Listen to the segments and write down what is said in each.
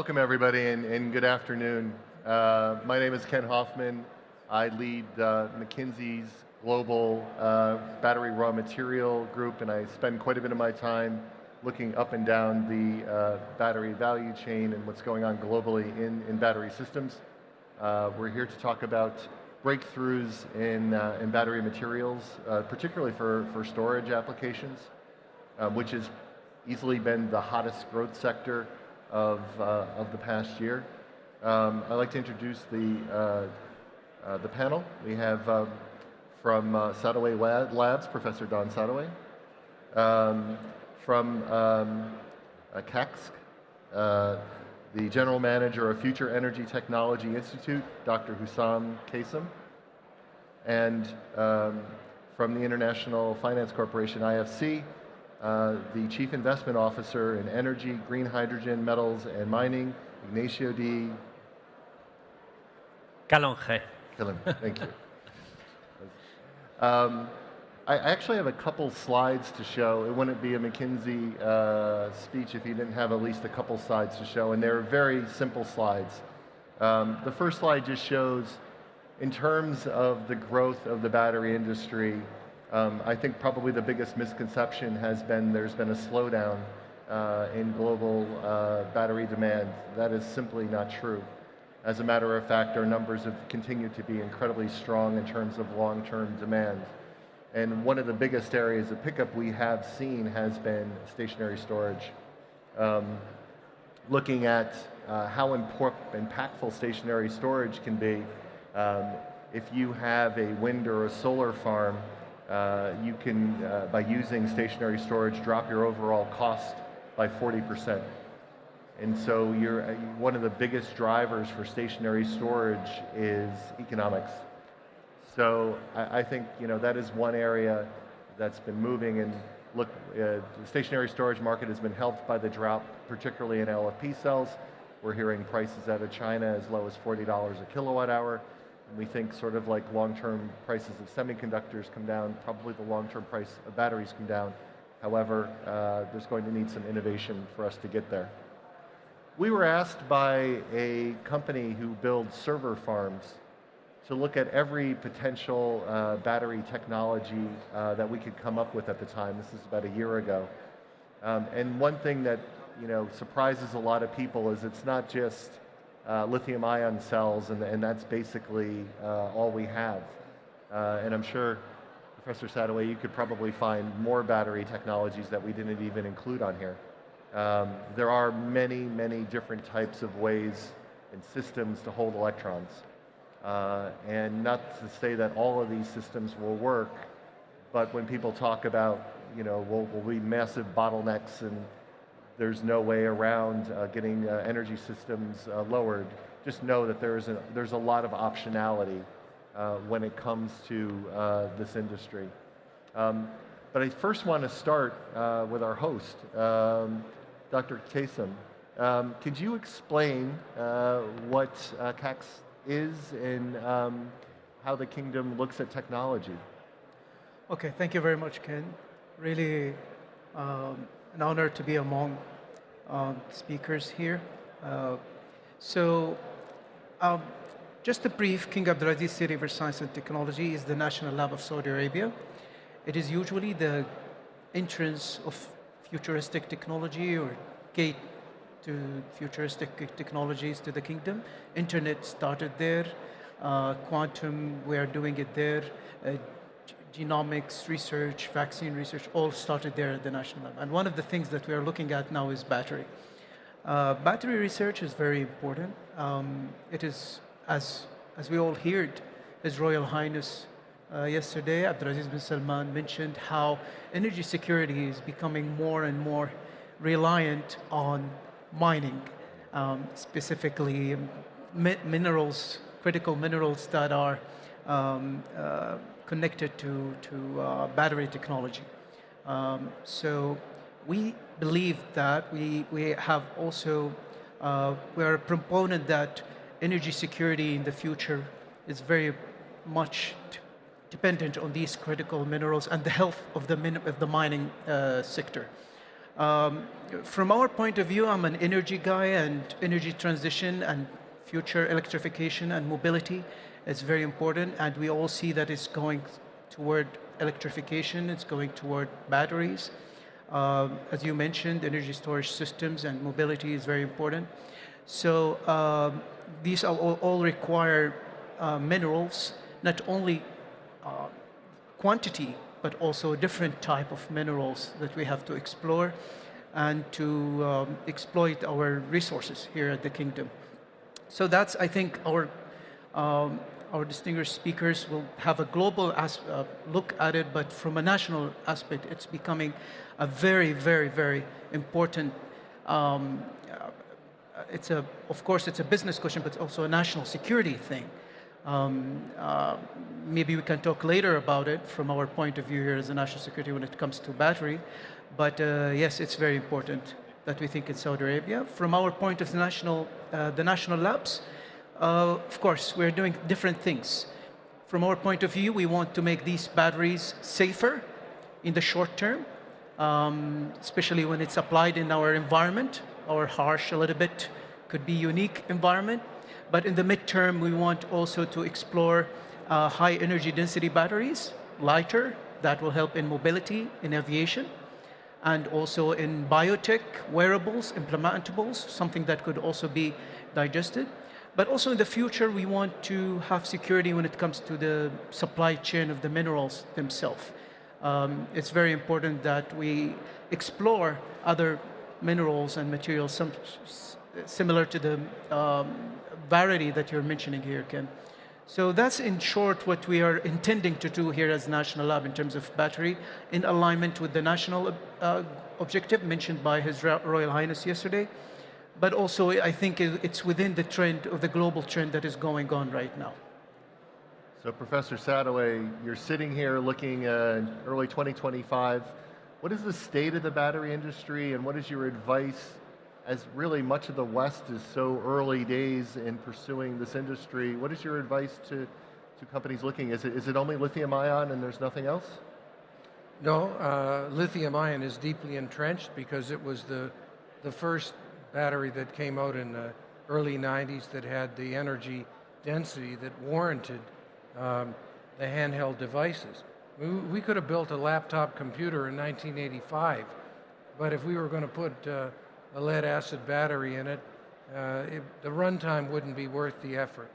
Welcome everybody and good afternoon. My name is Ken Hoffman. I lead McKinsey's global battery raw material group, and I spend quite a bit of my time looking up and down the battery value chain and what's going on globally in battery systems. We're here to talk about breakthroughs in battery materials, particularly for storage applications, which has easily been the hottest growth sector of the past year. I'd like to introduce the panel. We have from Sadoway Labs, Professor Don Sadoway. From KAXK, the General Manager of Future Energy Technology Institute, Dr. Hussam Kassem. And from the International Finance Corporation, IFC, the Chief Investment Officer in Energy, Green Hydrogen, Metals and Mining, Ignacio D. Calonge. Thank you. I actually have a couple slides to show. It wouldn't be a McKinsey speech if you didn't have at least a couple slides to show, and they're very simple slides. The first slide just shows, in terms of the growth of the battery industry, I think probably the biggest misconception has been there's been a slowdown in global battery demand. That is simply not true. As a matter of fact, our numbers have continued to be incredibly strong in terms of long-term demand. And one of the biggest areas of pickup we have seen has been stationary storage. Looking at how impactful stationary storage can be, if you have a wind or a solar farm, you can, by using stationary storage, drop your overall cost by 40%. And so one of the biggest drivers for stationary storage is economics. So I think that is one area that's been moving. And look, the stationary storage market has been helped by the drop, particularly in LFP cells. We're hearing prices out of China as low as $40 a kilowatt hour. And we think sort of like long-term prices of semiconductors come down, probably the long-term price of batteries come down. However, there's going to need some innovation for us to get there. We were asked by a company who builds server farms to look at every potential battery technology that we could come up with at the time. This is about a year ago. And one thing that surprises a lot of people is it's not just lithium-ion cells, and that's basically all we have. And I'm sure, Professor Sadoway, you could probably find more battery technologies that we didn't even include on here. There are many, many different types of ways and systems to hold electrons. And not to say that all of these systems will work, but when people talk about, will be massive bottlenecks and there's no way around getting energy systems lowered, just know that there's a lot of optionality when it comes to this industry. But I first want to start with our host, Dr. Kassem. Could you explain what KAXK is and how the kingdom looks at technology? Okay, thank you very much, Ken. Really an honor to be among speakers here. Just a brief, King Abdulaziz City for Science and Technology is the National Lab of Saudi Arabia. It is usually the entrance of futuristic technology or gate to futuristic technologies to the kingdom. Internet started there, quantum, we are doing it there, genomics research, vaccine research, all started there at the National Lab. And one of the things that we are looking at now is battery. Battery research is very important. It is, as we all heard, His Royal Highness yesterday, Abdulaziz bin Salman, mentioned how energy security is becoming more and more reliant on mining, specifically minerals, critical minerals that are connected to battery technology. So we believe that we have also, we are a proponent that energy security in the future is very much dependent on these critical minerals and the health of the mining sector. From our point of view, I'm an energy guy, and energy transition and future electrification and mobility is very important, and we all see that it's going toward electrification, it's going toward batteries. As you mentioned, energy storage systems and mobility is very important. So these all require minerals, not only quantity, but also different type of minerals that we have to explore and to exploit our resources here at the Kingdom. So that's, I think, our distinguished speakers will have a global look at it, but from a national aspect, it's becoming a very, very, very important. Of course, it's a business question, but it's also a national security thing. Maybe we can talk later about it from our point of view here as a national security when it comes to battery. But yes, it's very important that we think in Saudi Arabia. From our point of the national labs, of course, we're doing different things. From our point of view, we want to make these batteries safer in the short term, especially when it's applied in our environment, our harsh, a little bit, could be unique environment. But in the midterm, we want also to explore high energy density batteries, lighter, that will help in mobility, in aviation, and also in biotech, wearables, implementables, something that could also be digested. But also in the future, we want to have security when it comes to the supply chain of the minerals themselves. It's very important that we explore other minerals and materials, similar to the variety that you're mentioning here, Ken. So that's in short what we are intending to do here as National Lab in terms of battery, in alignment with the national objective mentioned by His Royal Highness yesterday. But also, I think it's within the trend of the global trend that is going on right now. So Professor Sadoway, you're sitting here looking early 2025. What is the state of the battery industry, and what is your advice, as really much of the West is so early days in pursuing this industry? What is your advice to companies looking? Is it only lithium ion and there's nothing else? No, lithium ion is deeply entrenched because it was the first battery that came out in the early 90s that had the energy density that warranted the handheld devices. We could have built a laptop computer in 1985, but if we were going to put a lead acid battery in it, the runtime wouldn't be worth the effort.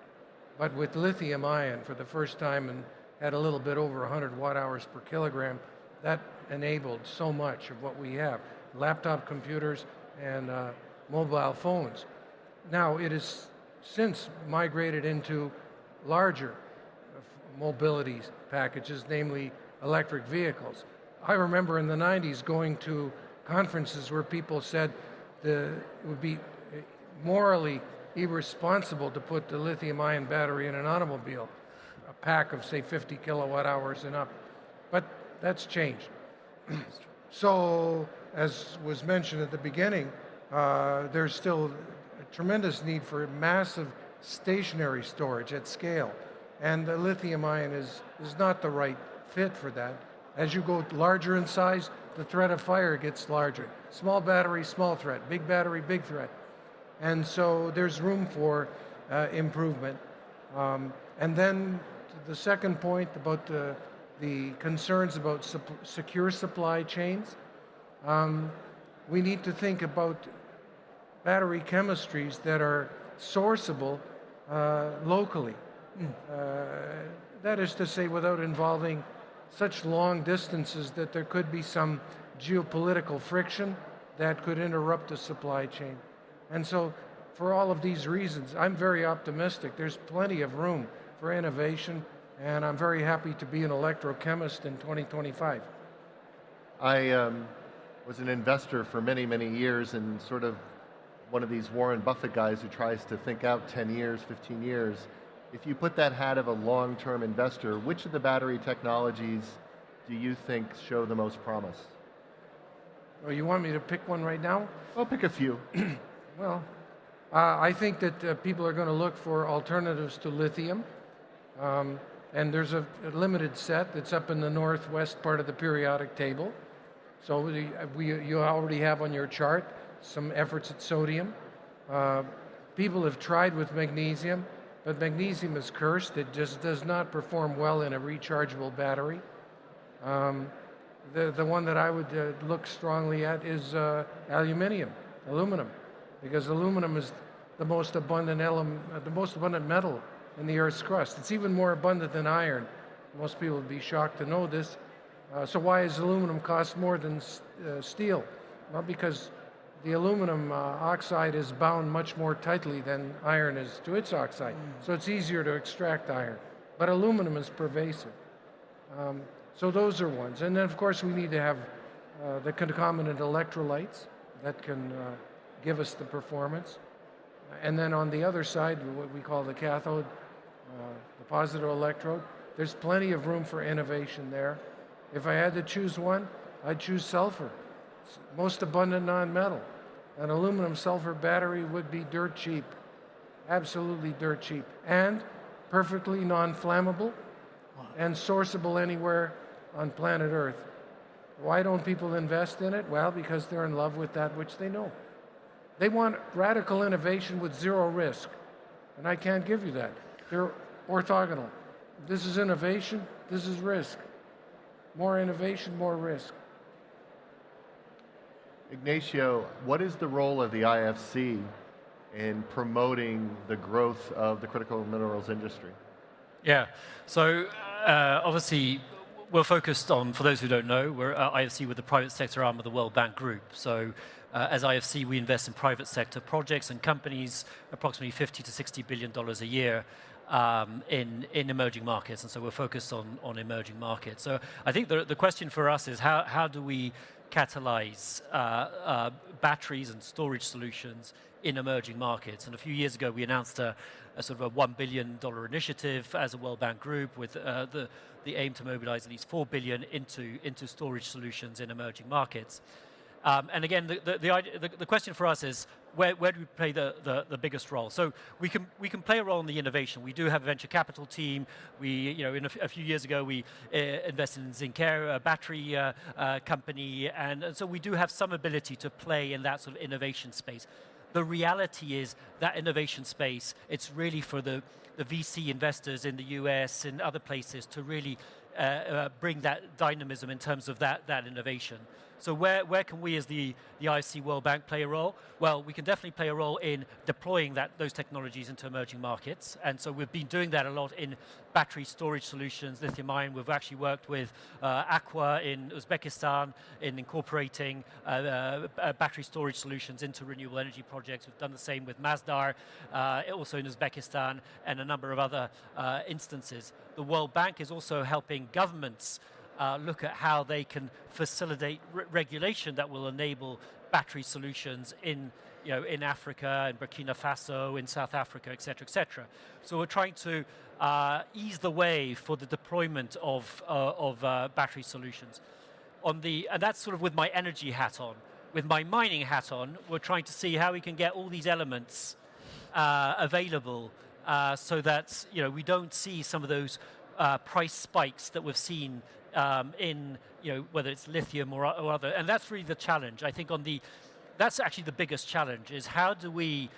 But with lithium ion, for the first time, and had a little bit over 100 watt hours per kilogram, that enabled so much of what we have. Laptop computers and mobile phones. Now, it has since migrated into larger mobility packages, namely electric vehicles. I remember in the 90s going to conferences where people said it would be morally irresponsible to put the lithium-ion battery in an automobile, a pack of, say, 50 kilowatt hours and up. But that's changed. So, as was mentioned at the beginning, there's still a tremendous need for massive stationary storage at scale. And the lithium ion is not the right fit for that. As you go larger in size, the threat of fire gets larger. Small battery, small threat. Big battery, big threat. And so there's room for improvement. And then the second point about the concerns about secure supply chains, we need to think about battery chemistries that are sourceable locally. That is to say, without involving such long distances that there could be some geopolitical friction that could interrupt the supply chain. And so, for all of these reasons, I'm very optimistic. There's plenty of room for innovation, and I'm very happy to be an electrochemist in 2025. I was an investor for many, many years, and sort of one of these Warren Buffett guys who tries to think out 10 years, 15 years. If you put that hat of a long-term investor, which of the battery technologies do you think show the most promise? Oh, you want me to pick one right now? I'll pick a few. Well, I think that people are going to look for alternatives to lithium. And there's a limited set that's up in the northwest part of the periodic table. So you already have on your chart some efforts at sodium. People have tried with magnesium, but magnesium is cursed. It just does not perform well in a rechargeable battery. The one that I would look strongly at is aluminum, because aluminum is the most abundant metal in the Earth's crust. It's even more abundant than iron. Most people would be shocked to know this. So why does aluminum cost more than steel? Well, because the aluminum oxide is bound much more tightly than iron is to its oxide. So it's easier to extract iron. But aluminum is pervasive. So those are ones. And then, of course, we need to have the concomitant electrolytes that can give us the performance. And then on the other side, what we call the cathode, the positive electrode, there's plenty of room for innovation there. If I had to choose one, I'd choose sulfur. It's the most abundant non-metal. An aluminum sulfur battery would be dirt cheap, absolutely dirt cheap, and perfectly non-flammable and sourceable anywhere on planet Earth. Why don't people invest in it? Well, because they're in love with that which they know. They want radical innovation with zero risk, and I can't give you that. They're orthogonal. This is innovation, this is risk. More innovation, more risk. Ignacio, what is the role of the IFC in promoting the growth of the critical minerals industry? Yeah, so obviously we're focused on, for those who don't know, we're IFC with the private sector arm of the World Bank Group. So as IFC, we invest in private sector projects and companies, approximately $50 to $60 billion a year in emerging markets. And so we're focused on emerging markets. So I think the question for us is how do we catalyze batteries and storage solutions in emerging markets? And a few years ago, we announced a sort of a $1 billion initiative as a World Bank Group with the aim to mobilize at least $4 billion into storage solutions in emerging markets. And again, the question for us is where do we play the biggest role? So we can play a role in the innovation. We do have a venture capital team. We, a few years ago, we invested in Zincair, a battery company, and so we do have some ability to play in that sort of innovation space. The reality is that innovation space, it's really for the VC investors in the US and other places to really bring that dynamism in terms of that innovation. So where can we as the IFC World Bank play a role? Well, we can definitely play a role in deploying those technologies into emerging markets. And so we've been doing that a lot in battery storage solutions, lithium-ion. We've actually worked with Aqua in Uzbekistan in incorporating battery storage solutions into renewable energy projects. We've done the same with Masdar, also in Uzbekistan, and a number of other instances. The World Bank is also helping governments look at how they can facilitate regulation that will enable battery solutions in Africa, in Burkina Faso, in South Africa, et cetera, et cetera. So we're trying to ease the way for the deployment of battery solutions. And that's sort of with my energy hat on. With my mining hat on, we're trying to see how we can get all these elements available so that we don't see some of those price spikes that we've seen in whether it's lithium or other, and that's really the challenge. I think that's actually the biggest challenge, is how do we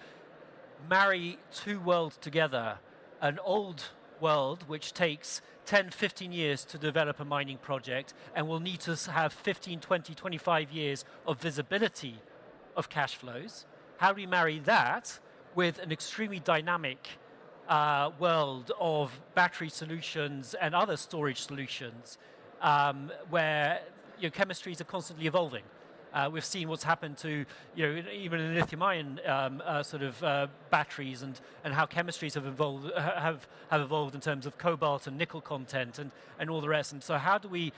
marry two worlds together, an old world which takes 10, 15 years to develop a mining project and will need to have 15, 20, 25 years of visibility of cash flows. How do we marry that with an extremely dynamic world of battery solutions and other storage solutions where chemistries are constantly evolving? We've seen what's happened to even in lithium-ion batteries and how chemistries have evolved in terms of cobalt and nickel content and all the rest. And so how do we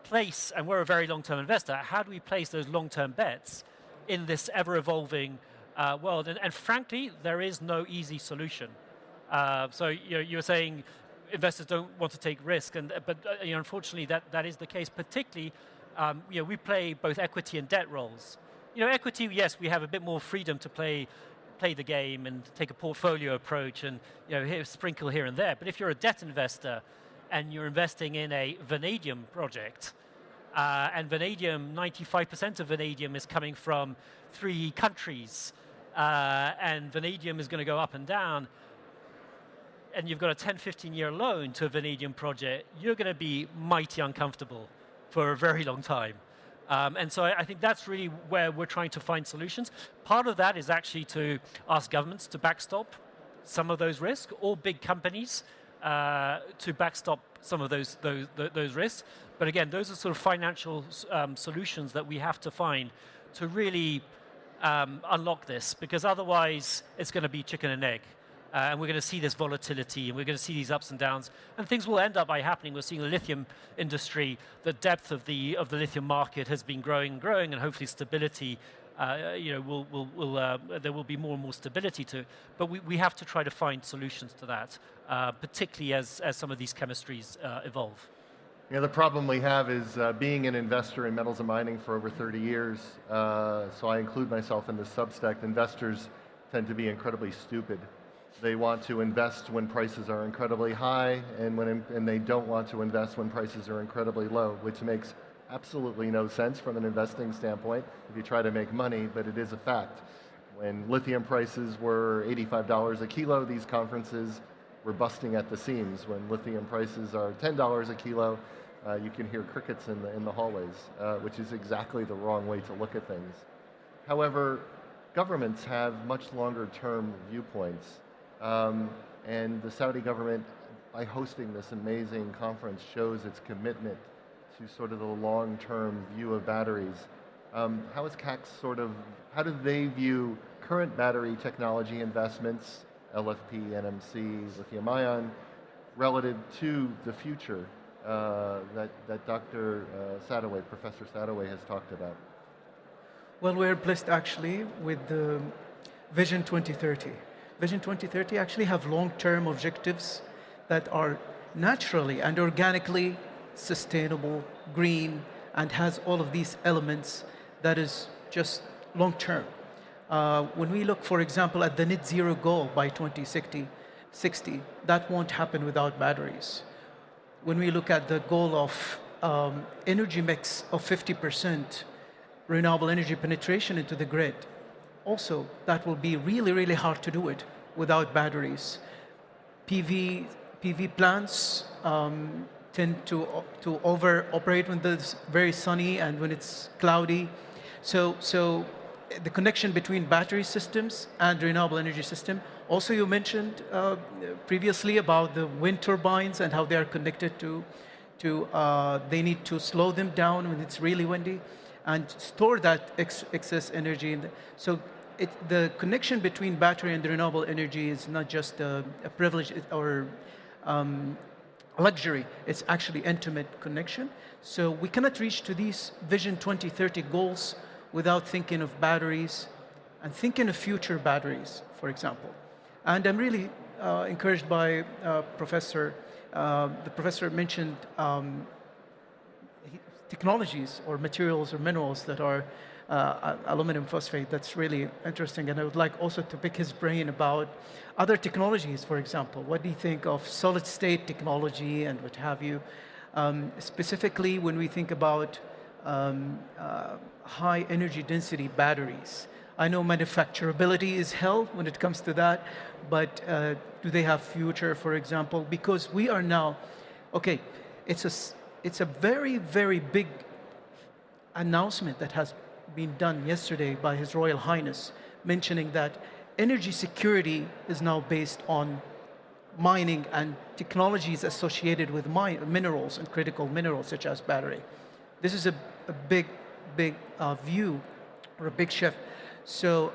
place, and we're a very long-term investor, how do we place those long-term bets in this ever-evolving world? And frankly, there is no easy solution. So you were saying investors don't want to take risk, but unfortunately that is the case. Particularly, we play both equity and debt roles. Equity, yes, we have a bit more freedom to play the game and take a portfolio approach and sprinkle here and there. But if you're a debt investor and you're investing in a vanadium project, And vanadium, 95% of vanadium is coming from 3 countries. And vanadium is going to go up and down. And you've got a 10, 15-year loan to a vanadium project, you're going to be mighty uncomfortable for a very long time. And so I think that's really where we're trying to find solutions. Part of that is actually to ask governments to backstop some of those risks, or big companies to backstop some of those risks. But again, those are sort of financial solutions that we have to find to really unlock this, because otherwise it's going to be chicken and egg. And we're going to see this volatility, and we're going to see these ups and downs, and things will end up by happening. We're seeing the lithium industry, the depth of the lithium market has been growing and growing, and hopefully stability, there will be more and more stability to it. But we have to try to find solutions to that, particularly as some of these chemistries evolve. You know, the problem we have is being an investor in metals and mining for over 30 years, so I include myself in this subsect. Investors tend to be incredibly stupid. They want to invest when prices are incredibly high, and they don't want to invest when prices are incredibly low, which makes absolutely no sense from an investing standpoint if you try to make money, but it is a fact. When lithium prices were $85 a kilo, these conferences were busting at the seams. When lithium prices are $10 a kilo, you can hear crickets in the hallways, which is exactly the wrong way to look at things. However, governments have much longer term viewpoints. And the Saudi government, by hosting this amazing conference, shows its commitment to sort of the long-term view of batteries. How is CACS how do they view current battery technology investments, LFP, NMC, lithium-ion, relative to the future that Dr. Sadoway, Professor Sadoway has talked about? Well, we're blessed actually with the Vision 2030. Vision 2030 actually have long-term objectives that are naturally and organically sustainable, green, and has all of these elements that is just long-term. When we look, for example, at the net zero goal by 2060, that won't happen without batteries. When we look at the goal of energy mix of 50% renewable energy penetration into the grid, also, that will be really, really hard to do it without batteries. PV plants tend to over-operate when it's very sunny and when it's cloudy. So the connection between battery systems and renewable energy system. Also, you mentioned previously about the wind turbines and how they are connected to they need to slow them down when it's really windy and store that excess energy. So the connection between battery and renewable energy is not just a privilege or luxury, it's actually intimate connection. So we cannot reach to these Vision 2030 goals without thinking of batteries and thinking of future batteries, for example. And I'm really encouraged by Professor. The professor mentioned technologies or materials or minerals that are aluminum phosphate. That's really interesting. And I would like also to pick his brain about other technologies, for example. What do you think of solid state technology and what have you? Specifically, when we think about high energy density batteries. I know manufacturability is hell when it comes to that, but do they have future, for example? Because we are now, okay, it's a very, very big announcement that has been done yesterday by His Royal Highness, mentioning that energy security is now based on mining and technologies associated with minerals and critical minerals such as battery. This is a big view or a big shift. So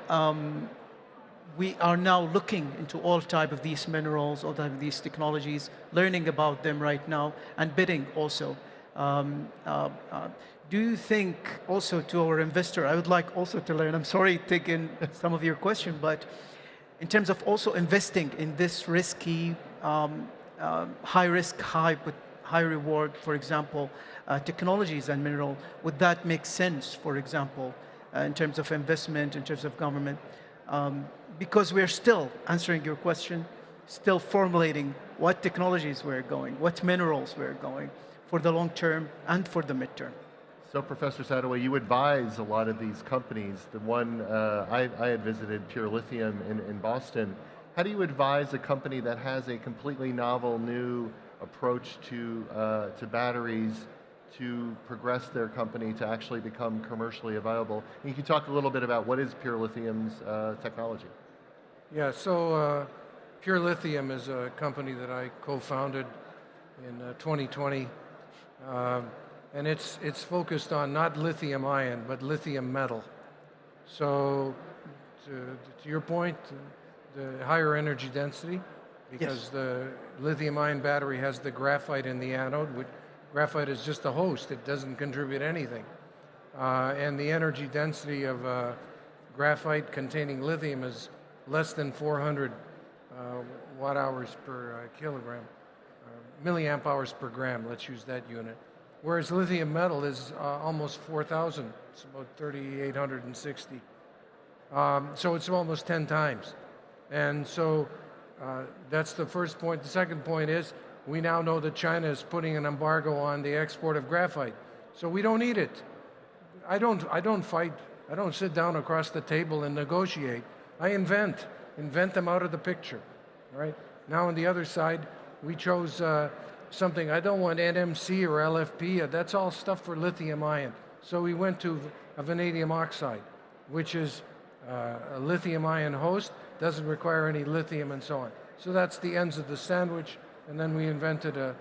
we are now looking into all type of these minerals, all type of these technologies, learning about them right now and bidding also. Do you think also to our investor, I would like also to learn, I'm sorry taking some of your question, but in terms of also investing in this risky, high risk, high reward, for example, technologies and mineral, would that make sense, for example, in terms of investment, in terms of government? Because we're still answering your question, still formulating what technologies we're going, what minerals we're going for the long term and for the midterm. So, Professor Sadoway, you advise a lot of these companies. The one I had visited, Pure Lithium in Boston. How do you advise a company that has a completely novel, new approach to batteries to progress their company to actually become commercially available? And you can talk a little bit about what is Pure Lithium's technology. Yeah, so Pure Lithium is a company that I co-founded in 2020. And it's focused on not lithium ion, but lithium metal. So to your point, the higher energy density, because Yes. the lithium ion battery has the graphite in the anode, which graphite is just a host, it doesn't contribute anything. And the energy density of graphite containing lithium is less than 400 watt hours per kilogram, milliamp hours per gram, let's use that unit. Whereas lithium metal is almost 4,000, it's about 3,860. So it's almost 10 times. And so that's the first point. The second point is we now know that China is putting an embargo on the export of graphite. So we don't need it. I don't fight, I don't sit down across the table and negotiate. I invent them out of the picture, right? Now on the other side, we chose something, I don't want NMC or LFP, that's all stuff for lithium ion. So we went to a vanadium oxide, which is a lithium ion host, doesn't require any lithium and so on. So that's the ends of the sandwich, and then we invented a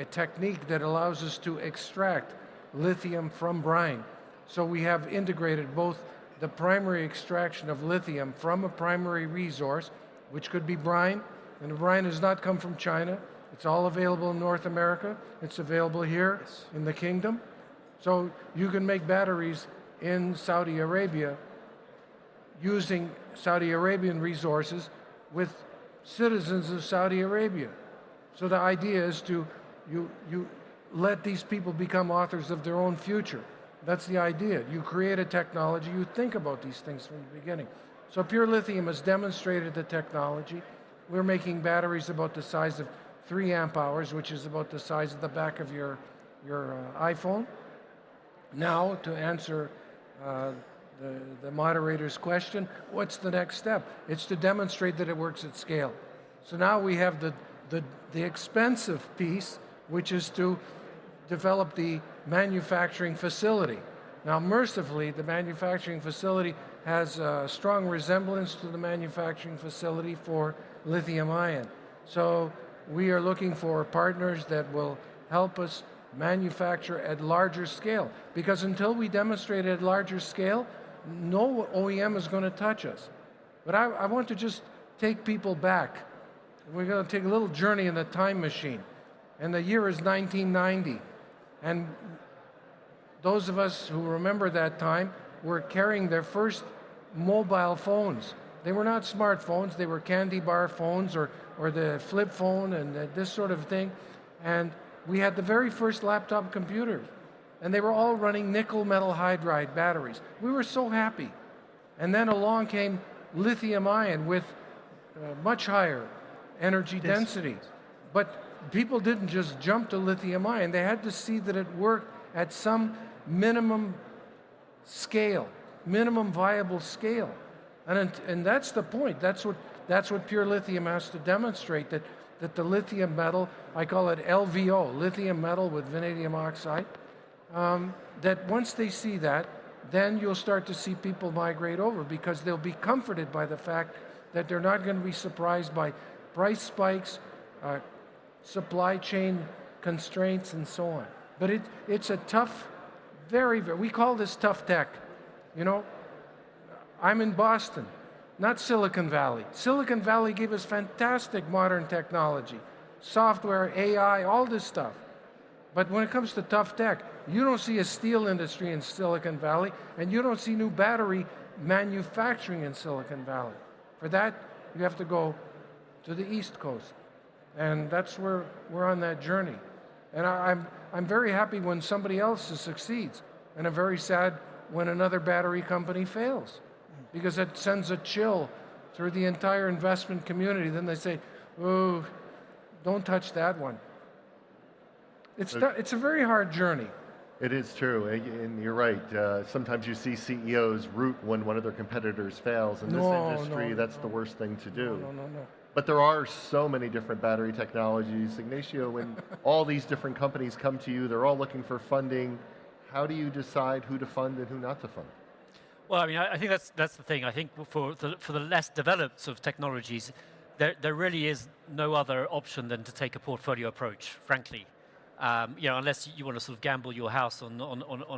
technique that allows us to extract lithium from brine. So we have integrated both the primary extraction of lithium from a primary resource, which could be brine, and the brine has not come from China. It's all available in North America. It's available here in the kingdom. So you can make batteries in Saudi Arabia using Saudi Arabian resources with citizens of Saudi Arabia. So the idea is to you let these people become authors of their own future. That's the idea. You create a technology, you think about these things from the beginning. So Pure Lithium has demonstrated the technology. We're making batteries about the size of 3 amp hours, which is about the size of the back of your iPhone. Now, to answer the moderator's question, what's the next step? It's to demonstrate that it works at scale. So now we have the expensive piece, which is to develop the manufacturing facility. Now, mercifully, the manufacturing facility has a strong resemblance to the manufacturing facility for lithium ion. So we are looking for partners that will help us manufacture at larger scale. Because until we demonstrate at larger scale, no OEM is going to touch us. But I want to just take people back. We're going to take a little journey in the time machine. And the year is 1990. And those of us who remember that time were carrying their first mobile phones. They were not smartphones, they were candy bar phones or the flip phone and this sort of thing. And we had the very first laptop computers. And they were all running nickel metal hydride batteries. We were so happy. And then along came lithium ion with much higher energy density. But people didn't just jump to lithium ion. They had to see that it worked at some minimum scale, minimum viable scale. And that's the point. That's what Pure Lithium has to demonstrate, that the lithium metal, I call it LVO, lithium metal with vanadium oxide, that once they see that, then you'll start to see people migrate over because they'll be comforted by the fact that they're not going to be surprised by price spikes, supply chain constraints, and so on. But it's a tough, we call this tough tech. You know, I'm in Boston, not Silicon Valley. Silicon Valley gave us fantastic modern technology, software, AI, all this stuff. But when it comes to tough tech, you don't see a steel industry in Silicon Valley, and you don't see new battery manufacturing in Silicon Valley. For that, you have to go to the East Coast. And that's where we're on that journey. And I'm very happy when somebody else succeeds. And I'm very sad when another battery company fails. Because it sends a chill through the entire investment community. Then they say, oh, don't touch that one. It's a very hard journey. It is true, and you're right. Sometimes you see CEOs root when one of their competitors fails. In this industry, that's the worst thing to do. No. But there are so many different battery technologies. Ignacio, when all these different companies come to you, they're all looking for funding. How do you decide who to fund and who not to fund? Well, I mean, I think that's the thing. I think for the less developed sort of technologies, there really is no other option than to take a portfolio approach, frankly. Unless you want to sort of gamble your house on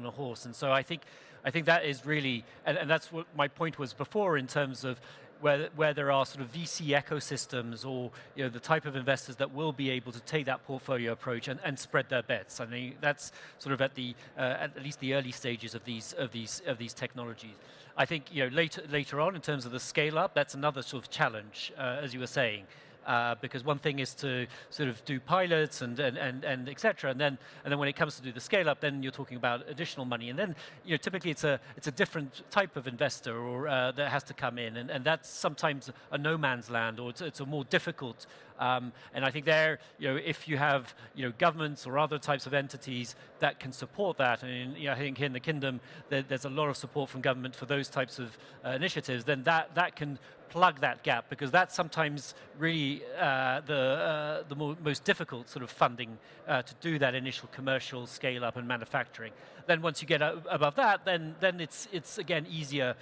a horse. And so I think that is really, and that's what my point was before in terms of where there are sort of VC ecosystems or the type of investors that will be able to take that portfolio approach and spread their bets. I mean, that's sort of at least the early stages of these technologies. I think later on in terms of the scale up, that's another sort of challenge, as you were saying. Because one thing is to sort of do pilots and et cetera, and then when it comes to do the scale up, then you're talking about additional money, and then typically it's a different type of investor or that has to come in, and that's sometimes a no man's land, or it's a more difficult. And I think there, if you have governments or other types of entities that can support that, and I think here in the Kingdom there's a lot of support from government for those types of initiatives, then that can plug that gap, because that's sometimes really the most difficult sort of funding to do that initial commercial scale up and manufacturing. Then once you get above that, then it's again easier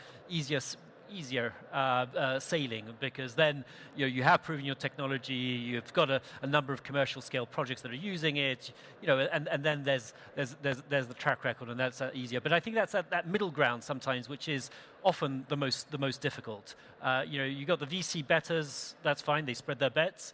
sailing, because then you have proven your technology, you've got a number of commercial scale projects that are using it, and then there's the track record, and that's easier. But I think that's that middle ground sometimes, which is often the most difficult. You got the VC bettors, that's fine, they spread their bets.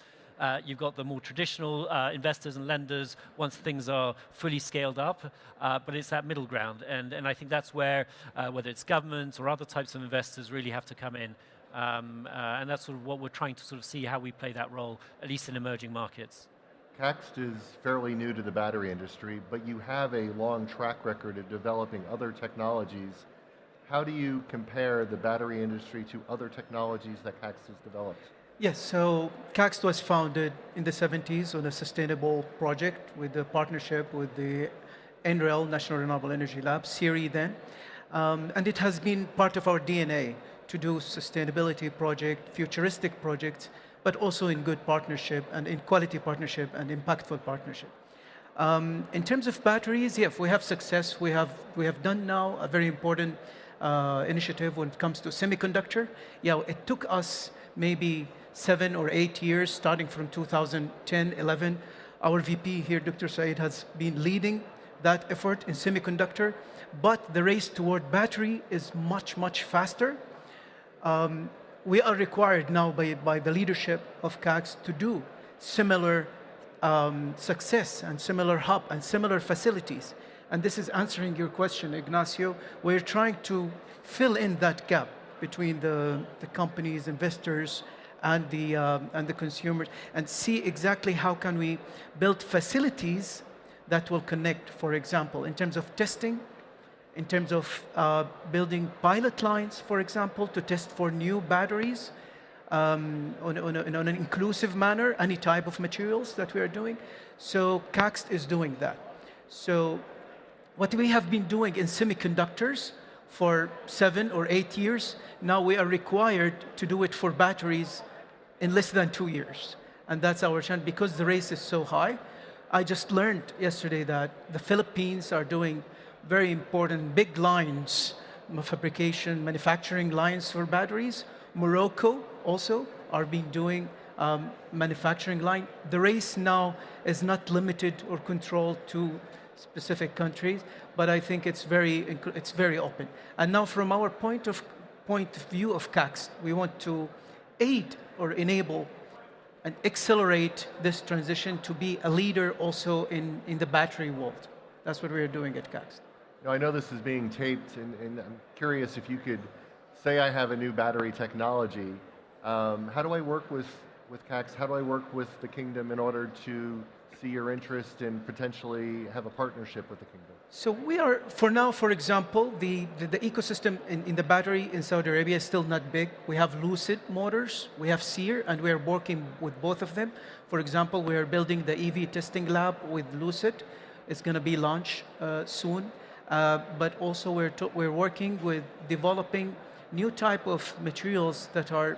You've got the more traditional investors and lenders once things are fully scaled up, but it's that middle ground. And I think that's where, whether it's governments or other types of investors, really have to come in. And that's sort of what we're trying to sort of see how we play that role, at least in emerging markets. Caxt is fairly new to the battery industry, but you have a long track record of developing other technologies. How do you compare the battery industry to other technologies that Caxt has developed? Yes, so Caxt was founded in the 70s on a sustainable project with a partnership with the NREL, National Renewable Energy Lab, SERI then. And it has been part of our DNA to do sustainability project, futuristic projects, but also in good partnership and in quality partnership and impactful partnership. In terms of batteries, yes, we have success. We have done now a very important initiative when it comes to semiconductor. Yeah, it took us maybe 7 or 8 years, starting from 2010, 11. Our VP here, Dr. Saeed, has been leading that effort in semiconductor, but the race toward battery is much, much faster. We are required now by the leadership of Caxt to do similar success and similar hub and similar facilities. And this is answering your question, Ignacio. We're trying to fill in that gap between the companies, investors, and the consumers, and see exactly how can we build facilities that will connect, for example, in terms of testing, in terms of building pilot lines, for example, to test for new batteries on an inclusive manner, any type of materials that we are doing. So Caxt is doing that. So what we have been doing in semiconductors for 7 or 8 years, now we are required to do it for batteries in less than 2 years. And that's our chance, because the race is so high. I just learned yesterday that the Philippines are doing very important big lines, fabrication, manufacturing lines for batteries. Morocco also are being doing manufacturing line. The race now is not limited or controlled to specific countries, but I think it's very open. And now, from our point of view of Caxt, we want to aid or enable and accelerate this transition to be a leader also in the battery world. That's what we're doing at Caxt. Now, I know this is being taped, and I'm curious if you could say I have a new battery technology. How do I work with Caxt? How do I work with the Kingdom in order to see your interest and potentially have a partnership with the Kingdom? So we are, for now, for example, the ecosystem in the battery in Saudi Arabia is still not big. We have Lucid Motors, we have Seer, and we are working with both of them. For example, we are building the EV testing lab with Lucid is going to be launched soon. But also we're working with developing new type of materials that are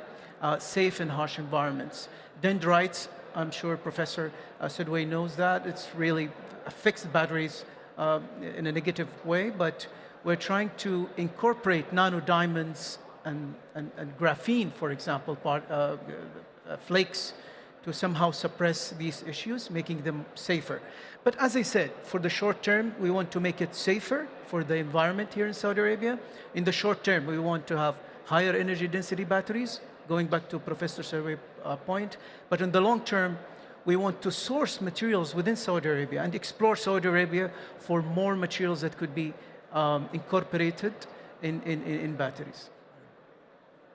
safe in harsh environments. Dendrites, I'm sure Professor Sidway knows that. It's really fixed batteries in a negative way, but we're trying to incorporate nanodiamonds and graphene, for example, flakes, to somehow suppress these issues, making them safer. But as I said, for the short term, we want to make it safer for the environment here in Saudi Arabia. In the short term, we want to have higher energy density batteries, going back to Professor Sidway's point. But in the long term, we want to source materials within Saudi Arabia and explore Saudi Arabia for more materials that could be incorporated in batteries.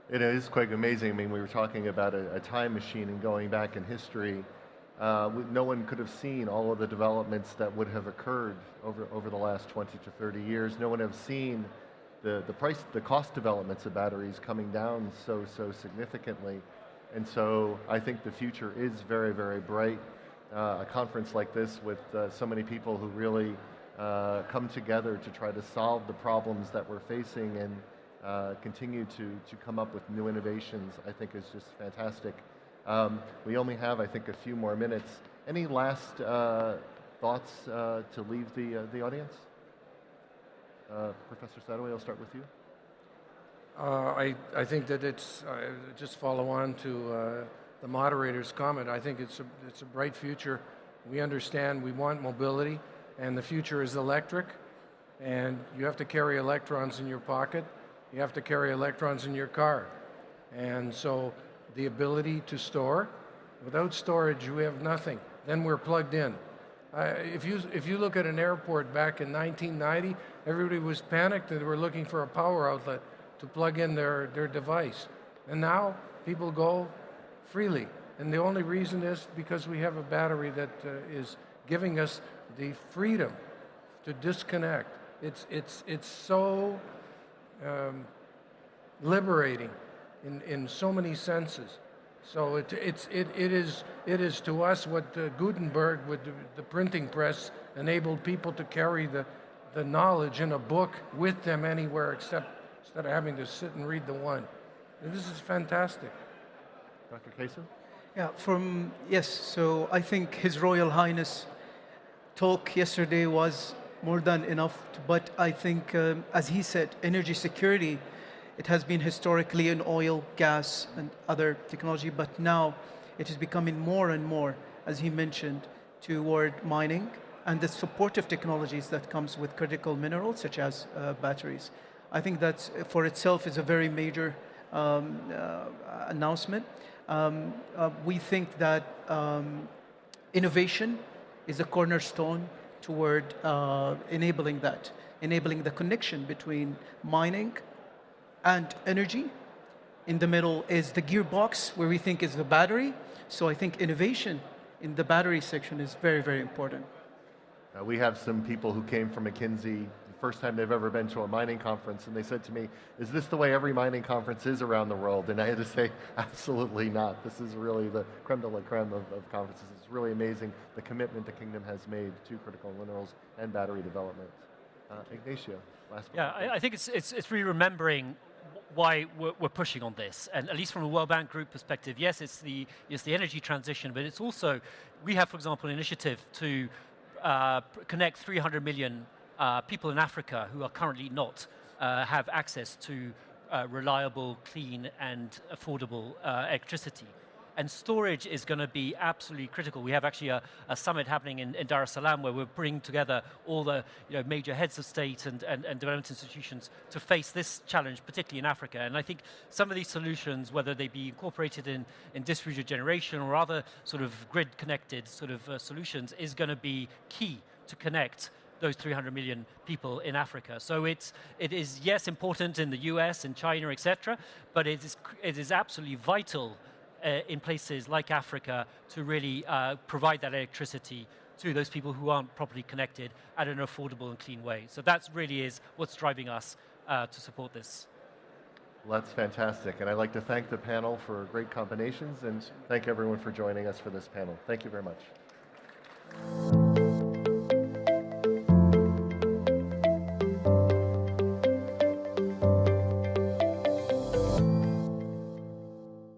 It is quite amazing. I mean, we were talking about a time machine and going back in history. No one could have seen all of the developments that would have occurred over the last 20 to 30 years. No one have seen the cost developments of batteries coming down so significantly. And so I think the future is very, very bright. A conference like this with so many people who really come together to try to solve the problems that we're facing and continue to come up with new innovations, I think is just fantastic. We only have, I think, a few more minutes. Any last thoughts to leave the audience? Professor Sadoway, I'll start with you. I think that it's, just follow on to the moderator's comment, I think it's a bright future. We understand we want mobility, and the future is electric, and you have to carry electrons in your pocket. You have to carry electrons in your car. And so the ability to store, without storage we have nothing. Then we're plugged in. If you look at an airport back in 1990, everybody was panicked and they were looking for a power outlet to plug in their device. And now people go freely. And the only reason is because we have a battery that is giving us the freedom to disconnect. It's so liberating in so many senses. So it is to us what Gutenberg with the printing press enabled people to carry the knowledge in a book with them anywhere except instead of having to sit and read the one. And this is fantastic. Dr. Kaysen? Yeah, yes, so I think His Royal Highness talk yesterday was more than enough, but I think, as he said, energy security, it has been historically in oil, gas, and other technology, but now it is becoming more and more, as he mentioned, toward mining and the supportive technologies that comes with critical minerals, such as batteries. I think that for itself is a very major announcement. We think that innovation is a cornerstone toward enabling the connection between mining and energy. In the middle is the gearbox, where we think is the battery. So I think innovation in the battery section is very, very important. We have some people who came from McKinsey, the first time they've ever been to a mining conference, and they said to me, is this the way every mining conference is around the world? And I had to say, absolutely not. This is really the creme de la creme of conferences. It's really amazing the commitment the Kingdom has made to critical minerals and battery development. Ignacio, last one. Yeah, I think it's really remembering why we're pushing on this, and at least from a World Bank Group perspective, yes, it's the energy transition, but it's also, we have, for example, an initiative to connect 300 million people in Africa who are currently not have access to reliable, clean, and affordable electricity. And storage is going to be absolutely critical. We have actually a summit happening in Dar es Salaam where we're bringing together all the major heads of state and development institutions to face this challenge, particularly in Africa. And I think some of these solutions, whether they be incorporated in distributed generation or other sort of grid-connected sort of solutions, is going to be key to connect those 300 million people in Africa. So it is, yes, important in the US, in China, etc., but it is absolutely vital in places like Africa to really provide that electricity to those people who aren't properly connected at an affordable and clean way. So that really is what's driving us to support this. Well, that's fantastic. And I'd like to thank the panel for great combinations and thank everyone for joining us for this panel. Thank you very much.